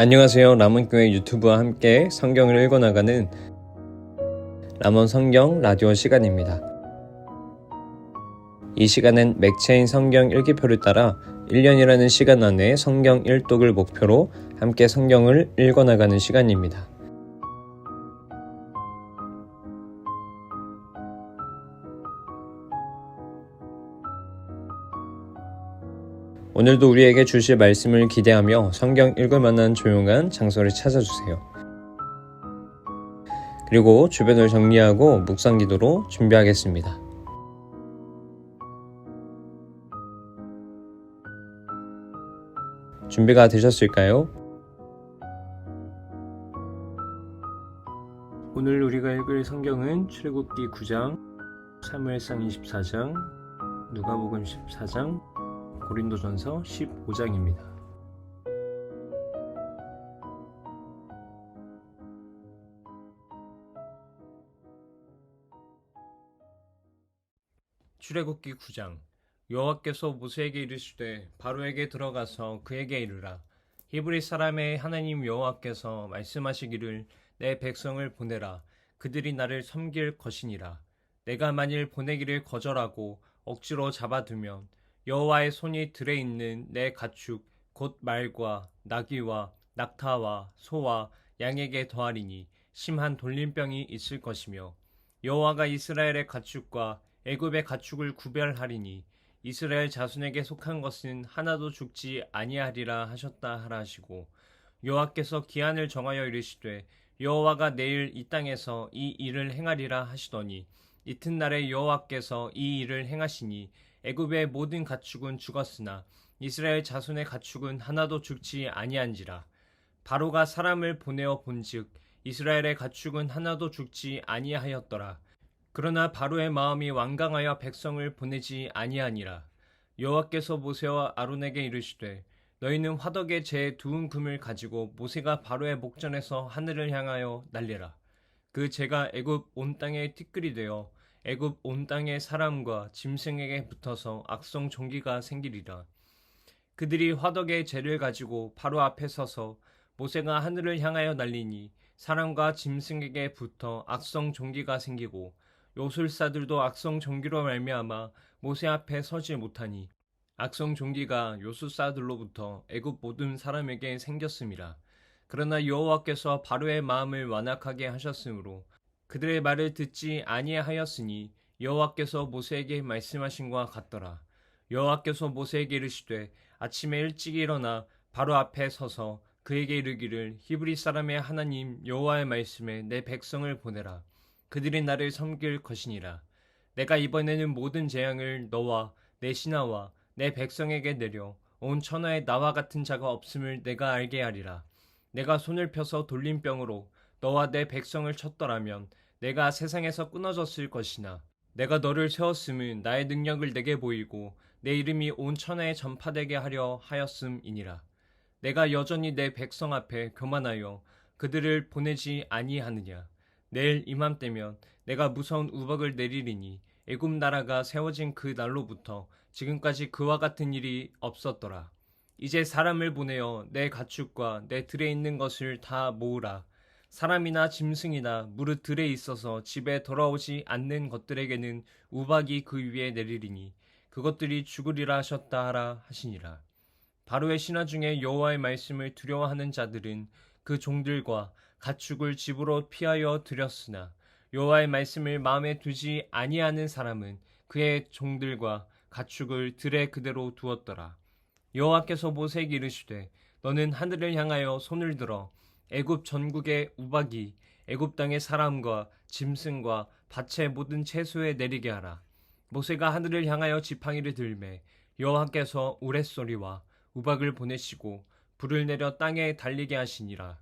안녕하세요. 라몬교회 유튜브와 함께 성경을 읽어나가는 라몬 성경 라디오 시간입니다. 이 시간은 맥체인 성경 일기표를 따라 1년이라는 시간 안에 성경 일독을 목표로 함께 성경을 읽어나가는 시간입니다. 오늘도 우리에게 주실 말씀을 기대하며 성경 읽을 만한 조용한 장소를 찾아주세요. 그리고 주변을 정리하고 묵상 기도로 준비하겠습니다. 준비가 되셨을까요? 오늘 우리가 읽을 성경은 출애굽기 9장, 사무엘상 24장, 누가복음 14장, 고린도전서 15장입니다. 출애굽기 9장. 여호와께서 모세에게 이르시되 바로에게 들어가서 그에게 이르라. 히브리 사람의 하나님 여호와께서 말씀하시기를 내 백성을 보내라. 그들이 나를 섬길 것이니라. 내가 만일 보내기를 거절하고 억지로 잡아두면 여호와의 손이 들에 있는 내 가축 곧 말과 나귀와 낙타와 소와 양에게 더하리니 심한 돌림병이 있을 것이며 여호와가 이스라엘의 가축과 애굽의 가축을 구별하리니 이스라엘 자손에게 속한 것은 하나도 죽지 아니하리라 하셨다 하라 하시고 여호와께서 기한을 정하여 이르시되 여호와가 내일 이 땅에서 이 일을 행하리라 하시더니 이튿날에 여호와께서 이 일을 행하시니 애굽의 모든 가축은 죽었으나 이스라엘 자손의 가축은 하나도 죽지 아니한지라. 바로가 사람을 보내어 본즉 이스라엘의 가축은 하나도 죽지 아니하였더라. 그러나 바로의 마음이 완강하여 백성을 보내지 아니하니라. 여호와께서 모세와 아론에게 이르시되 너희는 화덕에 제 두은 금을 가지고 모세가 바로의 목전에서 하늘을 향하여 날리라. 그 재가 애굽 온 땅에 티끌이 되어 애굽 온 땅의 사람과 짐승에게 붙어서 악성 종기가 생기리라. 그들이 화덕의 재를 가지고 바로 앞에 서서 모세가 하늘을 향하여 날리니 사람과 짐승에게 붙어 악성 종기가 생기고 요술사들도 악성 종기로 말미암아 모세 앞에 서지 못하니 악성 종기가 요술사들로부터 애굽 모든 사람에게 생겼음이라. 그러나 여호와께서 바로의 마음을 완악하게 하셨으므로 그들의 말을 듣지 아니하였으니 여호와께서 모세에게 말씀하신 것 같더라. 여호와께서 모세에게 이르시되 아침에 일찍 일어나 바로 앞에 서서 그에게 이르기를 히브리 사람의 하나님 여호와의 말씀에 내 백성을 보내라. 그들이 나를 섬길 것이니라. 내가 이번에는 모든 재앙을 너와 내 신하와 내 백성에게 내려 온 천하에 나와 같은 자가 없음을 내가 알게 하리라. 내가 손을 펴서 돌림병으로 너와 내 백성을 쳤더라면 내가 세상에서 끊어졌을 것이나 내가 너를 세웠음은 나의 능력을 내게 보이고 내 이름이 온 천하에 전파되게 하려 하였음이니라. 내가 여전히 내 백성 앞에 교만하여 그들을 보내지 아니하느냐. 내일 이맘때면 내가 무서운 우박을 내리리니 애굽 나라가 세워진 그 날로부터 지금까지 그와 같은 일이 없었더라. 이제 사람을 보내어 내 가축과 내 들에 있는 것을 다 모으라. 사람이나 짐승이나 무릇 들에 있어서 집에 돌아오지 않는 것들에게는 우박이 그 위에 내리리니 그것들이 죽으리라 하셨다 하라 하시니라. 바로의 신하 중에 여호와의 말씀을 두려워하는 자들은 그 종들과 가축을 집으로 피하여 들였으나 여호와의 말씀을 마음에 두지 아니하는 사람은 그의 종들과 가축을 들에 그대로 두었더라. 여호와께서 모세에게 이르시되 너는 하늘을 향하여 손을 들어 애굽 전국의 우박이 애굽 땅의 사람과 짐승과 밭의 모든 채소에 내리게 하라. 모세가 하늘을 향하여 지팡이를 들매 여호와께서 우레소리와 우박을 보내시고 불을 내려 땅에 달리게 하시니라.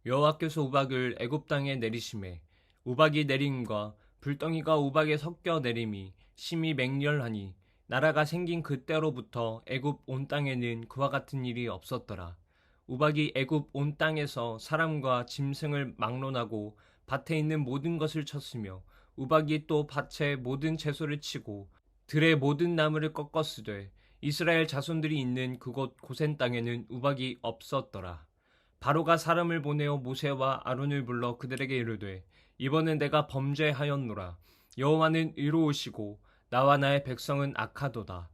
여호와께서 우박을 애굽 땅에 내리심에 우박이 내림과 불덩이가 우박에 섞여 내림이 심히 맹렬하니 나라가 생긴 그때로부터 애굽 온 땅에는 그와 같은 일이 없었더라. 우박이 애굽 온 땅에서 사람과 짐승을 막론하고 밭에 있는 모든 것을 쳤으며 우박이 또 밭의 모든 채소를 치고 들의 모든 나무를 꺾었으되 이스라엘 자손들이 있는 그곳 고센 땅에는 우박이 없었더라. 바로가 사람을 보내어 모세와 아론을 불러 그들에게 이르되 이번은 내가 범죄하였노라. 여호와는 의로우시고 나와 나의 백성은 악하도다.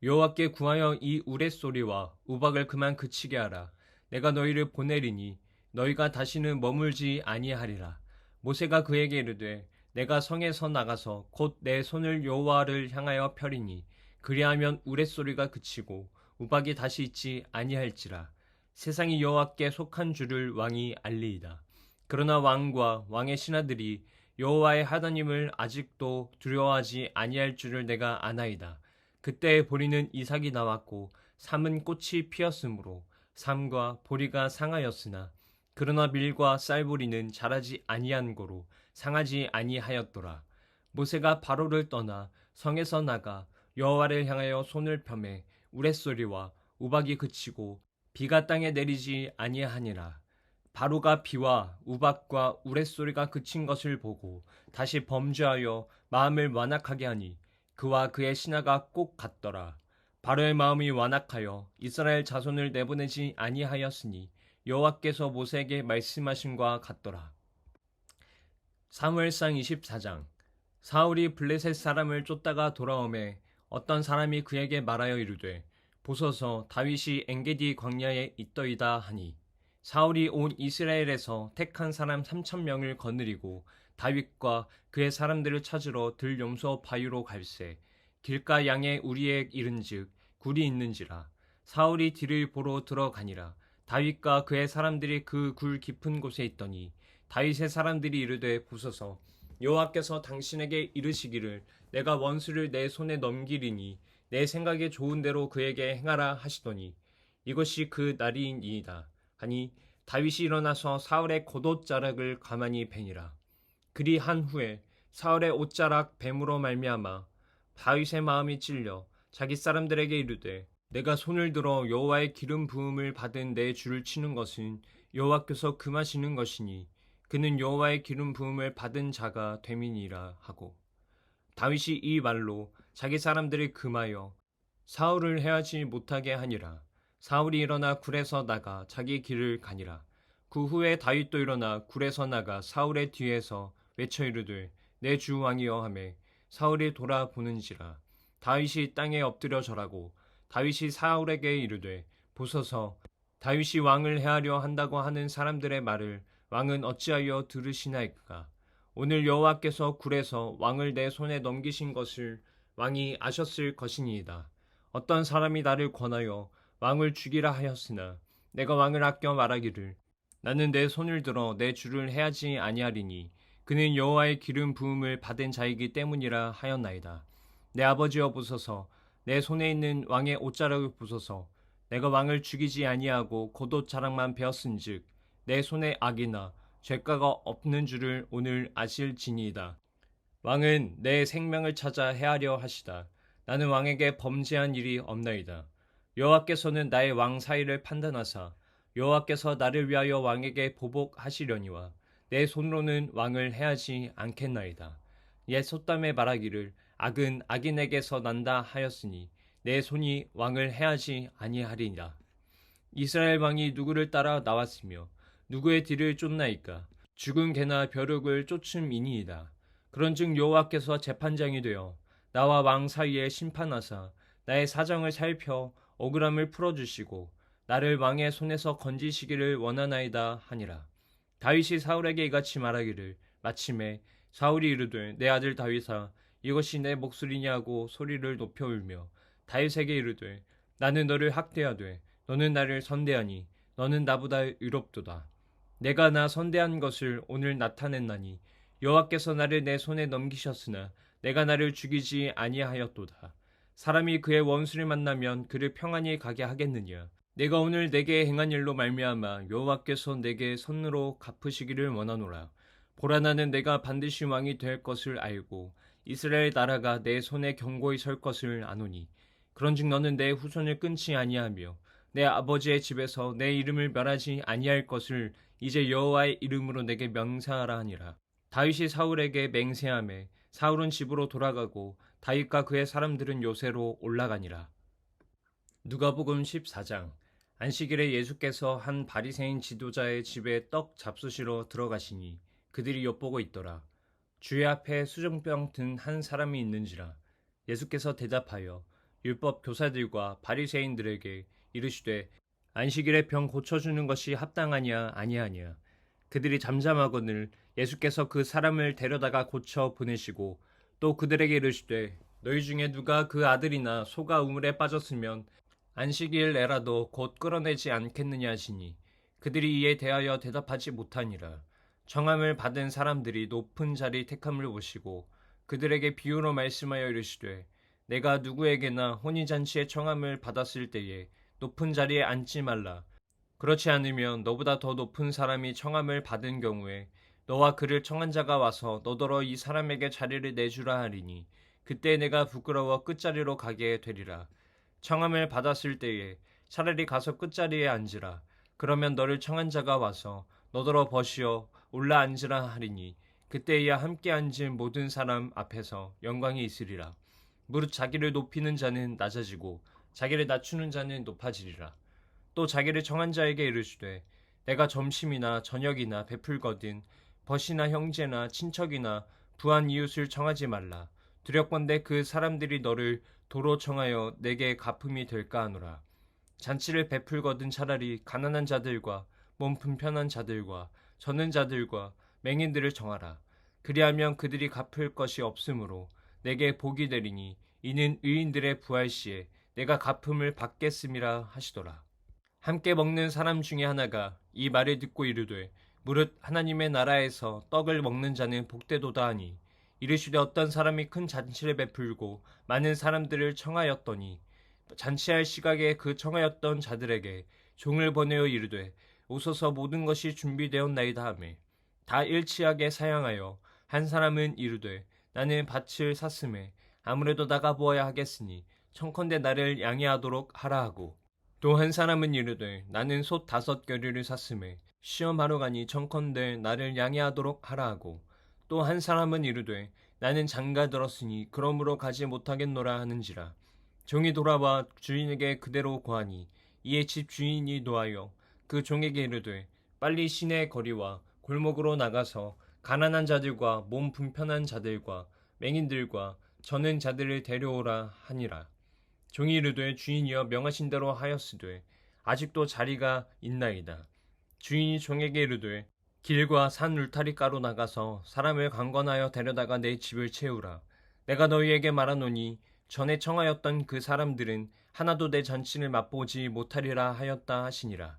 여호와께 구하여 이 우레소리와 우박을 그만 그치게 하라. 내가 너희를 보내리니 너희가 다시는 머물지 아니하리라. 모세가 그에게 이르되 내가 성에서 나가서 곧 내 손을 여호와를 향하여 펴리니 그리하면 우레소리가 그치고 우박이 다시 있지 아니할지라. 세상이 여호와께 속한 줄을 왕이 알리이다. 그러나 왕과 왕의 신하들이 여호와의 하나님을 아직도 두려워하지 아니할 줄을 내가 아나이다. 그때 보리는 이삭이 나왔고 삼은 꽃이 피었으므로 삼과 보리가 상하였으나 그러나 밀과 쌀보리는 자라지 아니한 고로 상하지 아니하였더라. 모세가 바로를 떠나 성에서 나가 여호와를 향하여 손을 펴매 우레소리와 우박이 그치고 비가 땅에 내리지 아니하니라. 바로가 비와 우박과 우레소리가 그친 것을 보고 다시 범죄하여 마음을 완악하게 하니 그와 그의 신하가 꼭 같더라. 바로의 마음이 완악하여 이스라엘 자손을 내보내지 아니하였으니 여호와께서 모세에게 말씀하신과 같더라. 사무엘상 24장. 사울이 블레셋 사람을 쫓다가 돌아오매 어떤 사람이 그에게 말하여 이르되 보소서 다윗이 엔게디 광야에 있더이다 하니 사울이 온 이스라엘에서 택한 사람 3,000명을 거느리고 다윗과 그의 사람들을 찾으러 들 염소 바위로 갈새 길가 양의 우리에 이른즉 굴이 있는지라. 사울이 뒤를 보러 들어가니라. 다윗과 그의 사람들이 그 굴 깊은 곳에 있더니 다윗의 사람들이 이르되 보소서 여호와께서 당신에게 이르시기를 내가 원수를 내 손에 넘기리니 내 생각에 좋은 대로 그에게 행하라 하시더니 이것이 그 날이니이다 하니 다윗이 일어나서 사울의 겉옷자락을 가만히 베니라. 그리 한 후에 사울의 옷자락 뱀으로 말미암아 다윗의 마음이 찔려 자기 사람들에게 이르되 내가 손을 들어 여호와의 기름 부음을 받은 내 주를 치는 것은 여호와께서 금하시는 것이니 그는 여호와의 기름 부음을 받은 자가 됨이니라 하고 다윗이 이 말로 자기 사람들을 금하여 사울을 해하지 못하게 하니라. 사울이 일어나 굴에서 나가 자기 길을 가니라. 그 후에 다윗도 일어나 굴에서 나가 사울의 뒤에서 외쳐 이르되 내 주 왕이여 하매 사울이 돌아보는지라. 다윗이 땅에 엎드려 절하고 다윗이 사울에게 이르되 보소서 다윗이 왕을 해하려 한다고 하는 사람들의 말을 왕은 어찌하여 들으시나이까. 오늘 여호와께서 굴에서 왕을 내 손에 넘기신 것을 왕이 아셨을 것이니이다. 어떤 사람이 나를 권하여 왕을 죽이라 하였으나 내가 왕을 아껴 말하기를 나는 내 손을 들어 내 주를 해하지 아니하리니 그는 여호와의 기름 부음을 받은 자이기 때문이라 하였나이다. 내 아버지여 보소서 내 손에 있는 왕의 옷자락을 보소서 내가 왕을 죽이지 아니하고 겉옷 자락만 베었은즉 내 손에 악이나 죄가가 없는 줄을 오늘 아실지니이다. 왕은 내 생명을 찾아 해하려 하시다. 나는 왕에게 범죄한 일이 없나이다. 여호와께서는 나의 왕 사이를 판단하사 여호와께서 나를 위하여 왕에게 보복하시려니와 내 손으로는 왕을 해하지 않겠나이다. 옛 속담에 말하기를 악은 악인에게서 난다 하였으니 내 손이 왕을 해하지 아니하리니라. 이스라엘 왕이 누구를 따라 나왔으며 누구의 뒤를 쫓나이까. 죽은 개나 벼룩을 쫓음이니이다. 그런즉 여호와께서 재판장이 되어 나와 왕 사이에 심판하사 나의 사정을 살펴 억울함을 풀어주시고 나를 왕의 손에서 건지시기를 원하나이다 하니라. 다윗이 사울에게 이같이 말하기를 마침에 사울이 이르되 내 아들 다윗아 이것이 내 목소리냐고 소리를 높여 울며 다윗에게 이르되 나는 너를 학대하되 너는 나를 선대하니 너는 나보다 의롭도다. 내가 나 선대한 것을 오늘 나타냈나니 여호와께서 나를 내 손에 넘기셨으나 내가 나를 죽이지 아니하였도다. 사람이 그의 원수를 만나면 그를 평안히 가게 하겠느냐. 내가 오늘 내게 행한 일로 말미암아 여호와께서 내게 선으로 갚으시기를 원하노라. 보라 나는 내가 반드시 왕이 될 것을 알고 이스라엘 나라가 내 손에 견고히 설 것을 아노니 그런즉 너는 내 후손을 끊지 아니하며 내 아버지의 집에서 내 이름을 멸하지 아니할 것을 이제 여호와의 이름으로 내게 명세하라 하니라. 다윗이 사울에게 맹세하매 사울은 집으로 돌아가고 다윗과 그의 사람들은 요새로 올라가니라. 누가복음 14장. 안식일에 예수께서 한 바리새인 지도자의 집에 떡 잡수시러 들어가시니 그들이 엿보고 있더라. 주의 앞에 수정병 든 한 사람이 있는지라. 예수께서 대답하여 율법 교사들과 바리새인들에게 이르시되 안식일에 병 고쳐주는 것이 합당하냐 아니하냐. 그들이 잠잠하거늘 예수께서 그 사람을 데려다가 고쳐 보내시고 또 그들에게 이르시되 너희 중에 누가 그 아들이나 소가 우물에 빠졌으면 안식일 내라도 곧 끌어내지 않겠느냐 하시니 그들이 이에 대하여 대답하지 못하니라. 청함을 받은 사람들이 높은 자리 택함을 보시고 그들에게 비유로 말씀하여 이르시되 내가 누구에게나 혼인잔치에 청함을 받았을 때에 높은 자리에 앉지 말라. 그렇지 않으면 너보다 더 높은 사람이 청함을 받은 경우에 너와 그를 청한 자가 와서 너더러 이 사람에게 자리를 내주라 하리니 그때 내가 부끄러워 끝자리로 가게 되리라. 청함을 받았을 때에 차라리 가서 끝자리에 앉으라. 그러면 너를 청한 자가 와서 너더러 버시어 올라 앉으라 하리니 그때야 함께 앉은 모든 사람 앞에서 영광이 있으리라. 무릇 자기를 높이는 자는 낮아지고 자기를 낮추는 자는 높아지리라. 또 자기를 청한 자에게 이르시되 내가 점심이나 저녁이나 베풀거든 벗이나 형제나 친척이나 부한 이웃을 청하지 말라. 두렵건대 그 사람들이 너를 도로 청하여 내게 갚음이 될까 하노라. 잔치를 베풀거든 차라리 가난한 자들과 몸 불편한 자들과 젖는 자들과 맹인들을 청하라. 그리하면 그들이 갚을 것이 없으므로 내게 복이 되리니 이는 의인들의 부활 시에 내가 갚음을 받겠음이라 하시더라. 함께 먹는 사람 중에 하나가 이 말을 듣고 이르되 무릇 하나님의 나라에서 떡을 먹는 자는 복되도다 하니 이르시되 어떤 사람이 큰 잔치를 베풀고 많은 사람들을 청하였더니 잔치할 시각에 그 청하였던 자들에게 종을 보내어 이르되 오소서 모든 것이 준비되었나이다 하매 다 일치하게 사양하여 한 사람은 이르되 나는 밭을 샀음에 아무래도 나가보아야 하겠으니 청컨대 나를 양해하도록 하라 하고 또 한 사람은 이르되 나는 솥 5겨류를 샀음에 시험하러 가니 청컨대 나를 양해하도록 하라 하고 또 한 사람은 이르되 나는 장가 들었으니 그러므로 가지 못하겠노라 하는지라. 종이 돌아와 주인에게 그대로 고하니 이에 집 주인이 노하여 그 종에게 이르되 빨리 시내 거리와 골목으로 나가서 가난한 자들과 몸 불편한 자들과 맹인들과 저는 자들을 데려오라 하니라. 종이 이르되 주인이여 명하신 대로 하였으되 아직도 자리가 있나이다. 주인이 종에게 이르되 길과 산 울타리가로 나가서 사람을 강권하여 데려다가 내 집을 채우라. 내가 너희에게 말하노니 전에 청하였던 그 사람들은 하나도 내 잔치를 맛보지 못하리라 하였다 하시니라.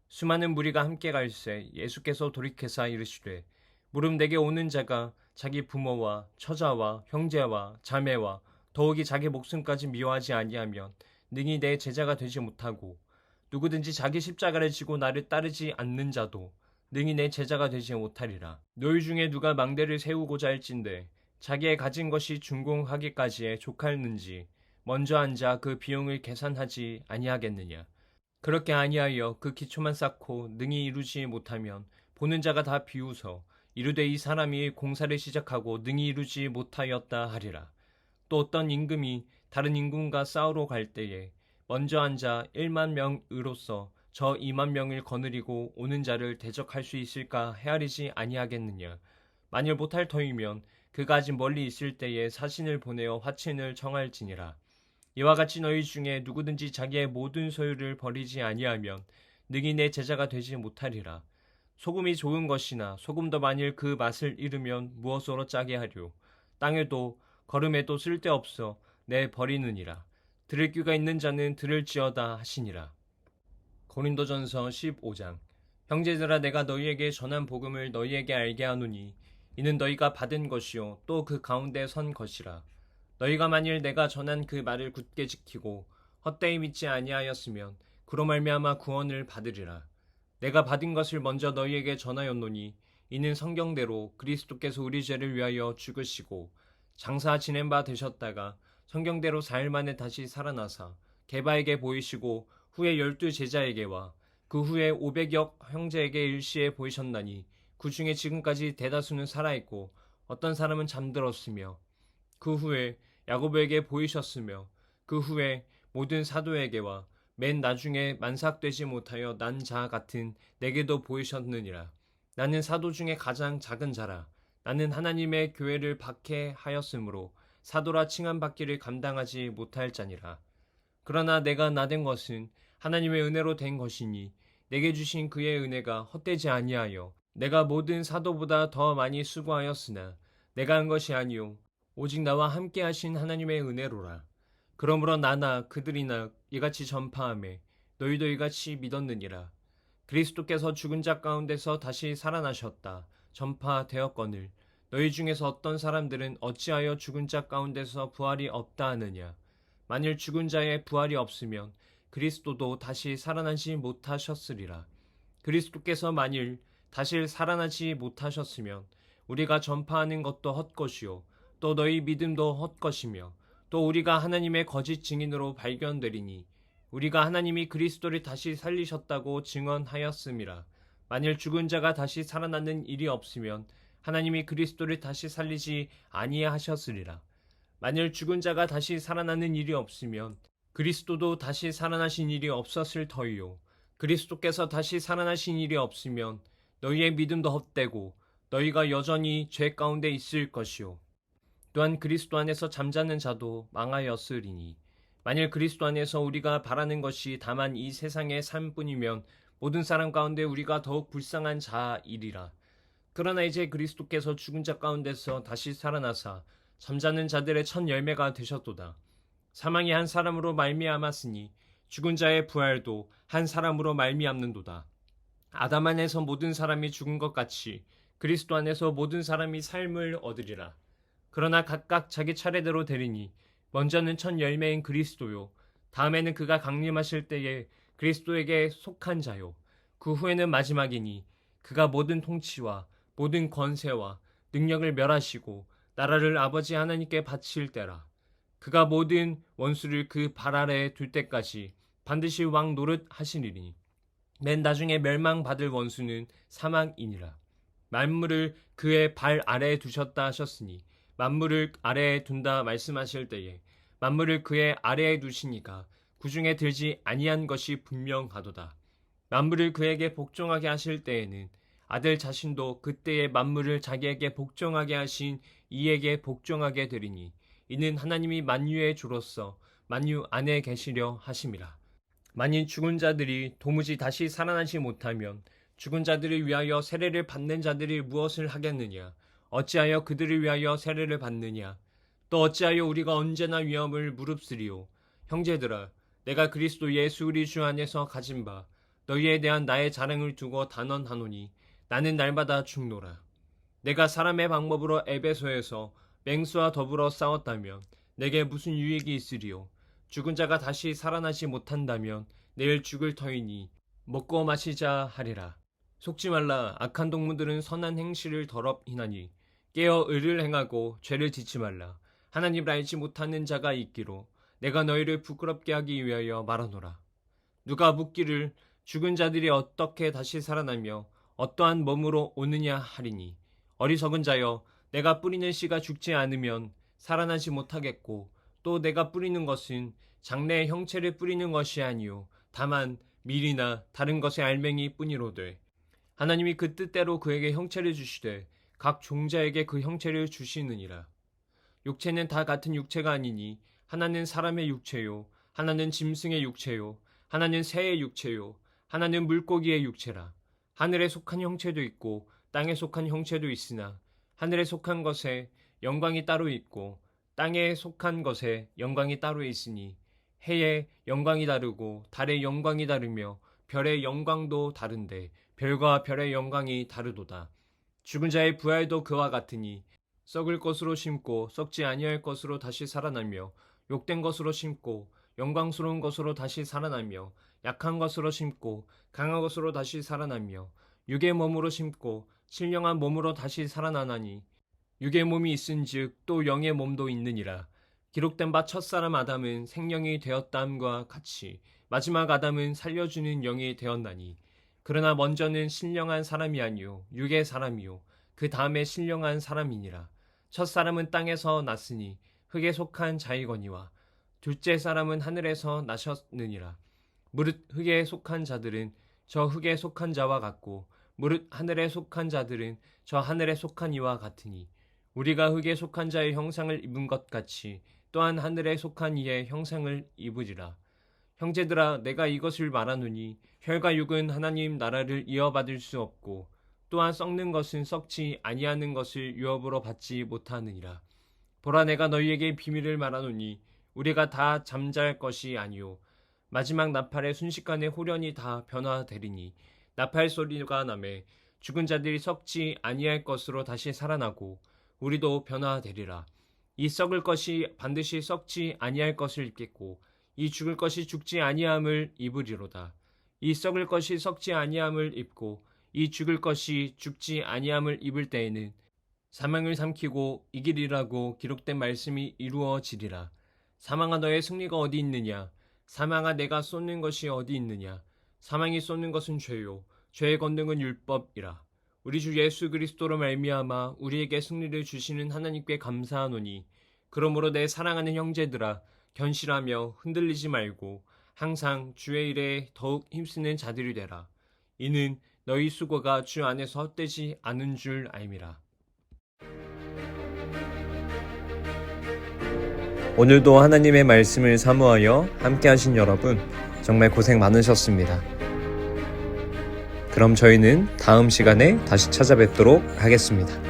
수많은 무리가 함께 갈새 예수께서 돌이켜사 이르시되 무릇 내게 오는 자가 자기 부모와 처자와 형제와 자매와 더욱이 자기 목숨까지 미워하지 아니하면 능히 내 제자가 되지 못하고 누구든지 자기 십자가를 지고 나를 따르지 않는 자도 능히 내 제자가 되지 못하리라. 너희 중에 누가 망대를 세우고자 할진대 자기의 가진 것이 준공하기까지에 족할는지 먼저 앉아 그 비용을 계산하지 아니하겠느냐. 그렇게 아니하여 그 기초만 쌓고 능히 이루지 못하면 보는 자가 다 비웃어 이르되 이 사람이 공사를 시작하고 능히 이루지 못하였다 하리라. 또 어떤 임금이 다른 임금과 싸우러 갈 때에 먼저 앉아 1만 명으로서 저 2만 명을 거느리고 오는 자를 대적할 수 있을까 헤아리지 아니하겠느냐. 만일 못할 터이면 그가 아직 멀리 있을 때에 사신을 보내어 화친을 청할지니라. 이와 같이 너희 중에 누구든지 자기의 모든 소유를 버리지 아니하면 능히 내 제자가 되지 못하리라. 소금이 좋은 것이나 소금도 만일 그 맛을 잃으면 무엇으로 짜게 하려. 땅에도 걸음에도 쓸데없어 내 버리느니라. 들을 귀가 있는 자는 들을지어다 하시니라. 고린도전서 15장. 형제들아 내가 너희에게 전한 복음을 너희에게 알게 하노니 이는 너희가 받은 것이요 또 그 가운데 선 것이라. 너희가 만일 내가 전한 그 말을 굳게 지키고 헛되이 믿지 아니하였으면 그로 말미암아 구원을 받으리라. 내가 받은 것을 먼저 너희에게 전하였노니 이는 성경대로 그리스도께서 우리 죄를 위하여 죽으시고 장사 지낸 바 되셨다가 성경대로 4일 만에 다시 살아나사 게바에게 보이시고 후에 12 제자에게와 그 후에 500여 형제에게 일시에 보이셨나니 그 중에 지금까지 대다수는 살아있고 어떤 사람은 잠들었으며 그 후에 야고보에게 보이셨으며 그 후에 모든 사도에게와 맨 나중에 만삭되지 못하여 난 자 같은 내게도 보이셨느니라. 나는 사도 중에 가장 작은 자라. 나는 하나님의 교회를 박해하였으므로 사도라 칭함받기를 감당하지 못할 자니라. 그러나 내가 나된 것은 하나님의 은혜로 된 것이니 내게 주신 그의 은혜가 헛되지 아니하여 내가 모든 사도보다 더 많이 수고하였으나 내가 한 것이 아니요 오직 나와 함께 하신 하나님의 은혜로라. 그러므로 나나 그들이나 이같이 전파하매 너희도 이같이 믿었느니라. 그리스도께서 죽은 자 가운데서 다시 살아나셨다 전파되었거늘 너희 중에서 어떤 사람들은 어찌하여 죽은 자 가운데서 부활이 없다 하느냐. 만일 죽은 자의 부활이 없으면 그리스도도 다시 살아나지 못하셨으리라. 그리스도께서 만일 다시 살아나지 못하셨으면 우리가 전파하는 것도 헛것이요 또 너희 믿음도 헛것이며 또 우리가 하나님의 거짓 증인으로 발견되리니 우리가 하나님이 그리스도를 다시 살리셨다고 증언하였음이라. 만일 죽은 자가 다시 살아나는 일이 없으면 하나님이 그리스도를 다시 살리지 아니하셨으리라. 만일 죽은 자가 다시 살아나는 일이 없으면 그리스도도 다시 살아나신 일이 없었을 터이요. 그리스도께서 다시 살아나신 일이 없으면 너희의 믿음도 헛되고 너희가 여전히 죄 가운데 있을 것이요. 또한 그리스도 안에서 잠자는 자도 망하였으리니 만일 그리스도 안에서 우리가 바라는 것이 다만 이 세상의 삶뿐이면 모든 사람 가운데 우리가 더욱 불쌍한 자이리라. 그러나 이제 그리스도께서 죽은 자 가운데서 다시 살아나사 잠자는 자들의 첫 열매가 되셨도다. 사망이 한 사람으로 말미암았으니 죽은 자의 부활도 한 사람으로 말미암는도다. 아담 안에서 모든 사람이 죽은 것 같이 그리스도 안에서 모든 사람이 삶을 얻으리라. 그러나 각각 자기 차례대로 되리니 먼저는 첫 열매인 그리스도요 다음에는 그가 강림하실 때에 그리스도에게 속한 자요 그 후에는 마지막이니 그가 모든 통치와 모든 권세와 능력을 멸하시고 나라를 아버지 하나님께 바칠 때라. 그가 모든 원수를 그 발 아래에 둘 때까지 반드시 왕 노릇 하시리니 맨 나중에 멸망받을 원수는 사망이니라. 만물을 그의 발 아래에 두셨다 하셨으니 만물을 아래에 둔다 말씀하실 때에 만물을 그의 아래에 두시니까 구중에 들지 아니한 것이 분명하도다. 만물을 그에게 복종하게 하실 때에는 아들 자신도 그때의 만물을 자기에게 복종하게 하신 이에게 복종하게 되리니 이는 하나님이 만유의 주로서 만유 안에 계시려 하심이라. 만일 죽은 자들이 도무지 다시 살아나지 못하면 죽은 자들을 위하여 세례를 받는 자들이 무엇을 하겠느냐? 어찌하여 그들을 위하여 세례를 받느냐? 또 어찌하여 우리가 언제나 위험을 무릅쓰리요? 형제들아, 내가 그리스도 예수 우리 주 안에서 가진 바 너희에 대한 나의 자랑을 두고 단언하노니 나는 날마다 죽노라. 내가 사람의 방법으로 에베소에서 맹수와 더불어 싸웠다면 내게 무슨 유익이 있으리요? 죽은 자가 다시 살아나지 못한다면 내일 죽을 터이니 먹고 마시자 하리라. 속지 말라. 악한 동무들은 선한 행실을 더럽히나니 깨어 의를 행하고 죄를 짓지 말라. 하나님을 알지 못하는 자가 있기로 내가 너희를 부끄럽게 하기 위하여 말하노라. 누가 묻기를 죽은 자들이 어떻게 다시 살아나며 어떠한 몸으로 오느냐 하리니 어리석은 자여 내가 뿌리는 씨가 죽지 않으면 살아나지 못하겠고 또 내가 뿌리는 것은 장래의 형체를 뿌리는 것이 아니요 다만 밀이나 다른 것의 알맹이 뿐이로되 하나님이 그 뜻대로 그에게 형체를 주시되 각 종자에게 그 형체를 주시느니라. 육체는 다 같은 육체가 아니니 하나는 사람의 육체요 하나는 짐승의 육체요 하나는 새의 육체요 하나는 물고기의 육체라. 하늘에 속한 형체도 있고 땅에 속한 형체도 있으나 하늘에 속한 것에 영광이 따로 있고 땅에 속한 것에 영광이 따로 있으니 해의 영광이 다르고 달의 영광이 다르며 별의 영광도 다른데 별과 별의 영광이 다르도다. 죽은 자의 부활도 그와 같으니 썩을 것으로 심고 썩지 아니할 것으로 다시 살아나며 욕된 것으로 심고 영광스러운 것으로 다시 살아나며 약한 것으로 심고 강한 것으로 다시 살아나며 육의 몸으로 심고 신령한 몸으로 다시 살아나나니 육의 몸이 있은즉 또 영의 몸도 있느니라. 기록된 바 첫사람 아담은 생명이 되었다함과 같이 마지막 아담은 살려주는 영이 되었나니 그러나 먼저는 신령한 사람이 아니요 육의 사람이요 그 다음에 신령한 사람이니라. 첫사람은 땅에서 났으니 흙에 속한 자이거니와 둘째 사람은 하늘에서 나셨느니라. 무릇 흙에 속한 자들은 저 흙에 속한 자와 같고 무릇 하늘에 속한 자들은 저 하늘에 속한 이와 같으니 우리가 흙에 속한 자의 형상을 입은 것 같이 또한 하늘에 속한 이의 형상을 입으리라. 형제들아, 내가 이것을 말하노니 혈과 육은 하나님 나라를 이어받을 수 없고 또한 썩는 것은 썩지 아니하는 것을 유업으로 받지 못하느니라. 보라, 내가 너희에게 비밀을 말하노니 우리가 다 잠잘 것이 아니요 마지막 나팔에 순식간에 홀연히 다 변화되리니 나팔 소리가 나매 죽은 자들이 썩지 아니할 것으로 다시 살아나고 우리도 변화되리라. 이 썩을 것이 반드시 썩지 아니할 것을 입겠고 이 죽을 것이 죽지 아니함을 입으리로다. 이 썩을 것이 썩지 아니함을 입고 이 죽을 것이 죽지 아니함을 입을 때에는 사망을 삼키고 이기리라고 기록된 말씀이 이루어지리라. 사망아, 너의 승리가 어디 있느냐? 사망아, 내가 쏟는 것이 어디 있느냐? 사망이 쏟는 것은 죄요 죄의 권능은 율법이라. 우리 주 예수 그리스도로 말미암아 우리에게 승리를 주시는 하나님께 감사하노니 그러므로 내 사랑하는 형제들아, 견실하며 흔들리지 말고 항상 주의 일에 더욱 힘쓰는 자들이 되라. 이는 너희 수고가 주 안에서 헛되지 않은 줄 알미라. 오늘도 하나님의 말씀을 사모하여 함께 하신 여러분, 정말 고생 많으셨습니다. 그럼 저희는 다음 시간에 다시 찾아뵙도록 하겠습니다.